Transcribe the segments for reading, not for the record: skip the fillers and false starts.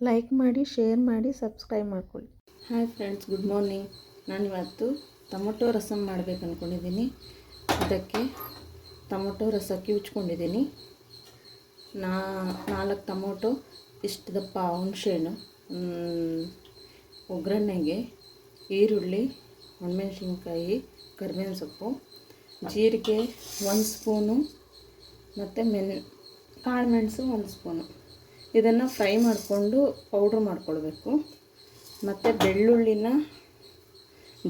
Like ಮಾಡಿ, share ಮಾಡಿ, subscribe ಮಾಡ್ಕೊಳ್ಳಿ. Hi friends, good morning. ನಾನಿವತ್ತು ಟೊಮೊಟೊ ರಸಮ್ ಮಾಡಬೇಕು ಅಂದ್ಕೊಂಡಿದ್ದೀನಿ. ಇದಕ್ಕೆ ಟೊಮೊಟೊ ರಸ ಕಿವುಚ್ಕೊಂಡಿದ್ದೀನಿ. 4 ಟೊಮೊಟೊ, ಇಷ್ಟು ದಪ್ಪ ಹುಣಸೆಹಣ್ಣು, ಒಗ್ಗರಣೆಗೆ ಈರುಳ್ಳಿ, ಒಣಮೆಣಸಿನ್ಕಾಯಿ, ಕರಿಬೇವಿನ ಸೊಪ್ಪು, ಜೀರಿಗೆ 1 ಸ್ಪೂನು ಮತ್ತು ಕಾಳುಮೆಣಸು 1 ಸ್ಪೂನು. ಇದನ್ನು ಫ್ರೈ ಮಾಡಿಕೊಂಡು ಪೌಡ್ರ್ ಮಾಡ್ಕೊಳ್ಬೇಕು. ಮತ್ತು ಬೆಳ್ಳುಳ್ಳಿನ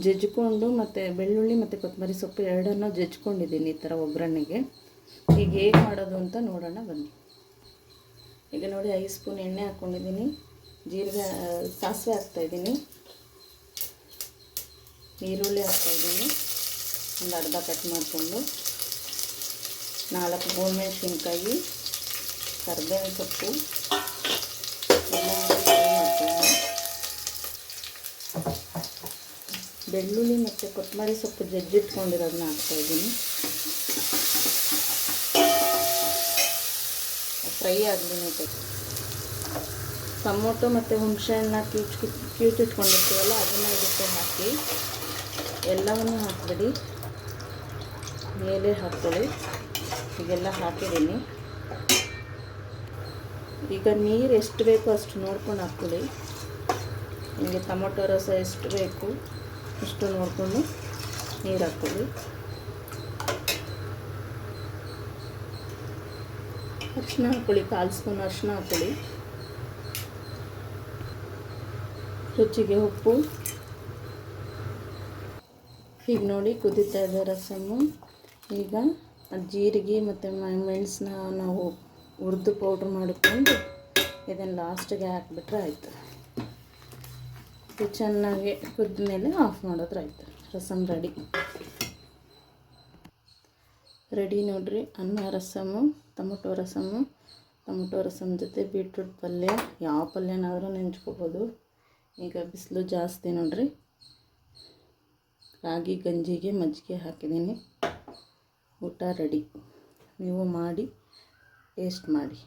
ಜಜ್ಜಿಕೊಂಡು, ಮತ್ತು ಬೆಳ್ಳುಳ್ಳಿ ಮತ್ತು ಕೊತ್ತಂಬರಿ ಸೊಪ್ಪು ಎರಡನ್ನೂ ಜಜ್ಕೊಂಡಿದ್ದೀನಿ ಈ ಥರ ಒಗ್ಗರಣೆಗೆ. ಈಗ ಹೇಗೆ ಮಾಡೋದು ಅಂತ ನೋಡೋಣ ಬನ್ನಿ. ಈಗ ನೋಡಿ 5 ಸ್ಪೂನ್ ಎಣ್ಣೆ ಹಾಕ್ಕೊಂಡಿದ್ದೀನಿ. ಜೀರಿಗೆ, ಸಾಸಿವೆ ಹಾಕ್ತಾಯಿದ್ದೀನಿ. ಈರುಳ್ಳಿ ಹಾಕ್ತಾಯಿದ್ದೀನಿ, ಒಂದು ಅರ್ಧ ಕಟ್ ಮಾಡಿಕೊಂಡು. 4 ಒಣಮೆಣಸಿನ್ಕಾಯಿ, ಕರಿಬೇವಿನ ಸೊಪ್ಪು ಎಲ್ಲ ಮಾಡ್ಕೊಂಡು, ಬೆಳ್ಳುಳ್ಳಿ ಮತ್ತು ಕೊತ್ತಂಬರಿ ಸೊಪ್ಪು ಜಜ್ಜಿಟ್ಕೊಂಡಿರೋದನ್ನ ಹಾಕ್ತಾಯಿದ್ದೀನಿ. ಫ್ರೈ ಆಗಲಿ. ಟೊಮೊಟೊ ಮತ್ತು ಹುಣಸೆಹಣ್ಣ ಕಿವುಚಿಟ್ಕೊಂಡಿರ್ತೀವಲ್ಲ, ಅದನ್ನು ಇದಕ್ಕೆ ಹಾಕಿ ಎಲ್ಲವನ್ನು ಹಾಕಿಬಿಡಿ. ಮೇಲೆ ಹಾಕ್ಕೊಳ್ಳಿ. ಈಗೆಲ್ಲ ಹಾಕಿದ್ದೀನಿ. ಈಗ ನೀರು ಎಷ್ಟು ಬೇಕೋ ಅಷ್ಟು ನೋಡ್ಕೊಂಡು ಹಾಕ್ಕೊಳ್ಳಿ. ನಿಮಗೆ ಟೊಮೊಟೊ ರಸ ಎಷ್ಟು ಬೇಕು ಅಷ್ಟು ನೋಡಿಕೊಂಡು ನೀರು ಹಾಕ್ಕೊಳ್ಳಿ. ಅರಿಶಿನ ಹಾಕ್ಕೊಳ್ಳಿ, 1/4 ಸ್ಪೂನ್ ಅರಿಶಿನ ಹಾಕ್ಕೊಳ್ಳಿ. ರುಚಿಗೆ ಉಪ್ಪು. ಈಗ ನೋಡಿ ಕುದೀತಾ ಇದೆ ರಸಮ್ಮು. ಈಗ ಜೀರಿಗೆ ಮತ್ತು ಮೆಣಸನ್ನ ನಾವು ಹುರಿದು ಪೌಡ್ರ್ ಮಾಡಿಕೊಂಡು ಇದನ್ನು ಲಾಸ್ಟಿಗೆ ಹಾಕಿಬಿಟ್ರೆ ಆಯಿತು. ಇದು ಚೆನ್ನಾಗಿ ಕುದ್ದ ಮೇಲೆ ಆಫ್ ಮಾಡಿದ್ರೆ ಆಯಿತು. ರಸಮ್ ರೆಡಿ ನೋಡಿರಿ. ಅನ್ನ ರಸಮ್ಮು, ಟೊಮೊಟೊ ರಸಮ್ ಜೊತೆ ಬೀಟ್ರೂಟ್ ಪಲ್ಯ, ಯಾವ ಪಲ್ಯನಾದರೂ ನೆಂಚ್ಕೋಬೋದು. ಈಗ ಬಿಸಿಲು ಜಾಸ್ತಿ ನೋಡಿರಿ. ರಾಗಿ ಗಂಜಿಗೆ ಮಜ್ಜಿಗೆ ಹಾಕಿದ್ದೀನಿ. ಊಟ ರೆಡಿ. ನೀವು ಮಾಡಿ ಟೇಸ್ಟ್ ಮಾಡಿ.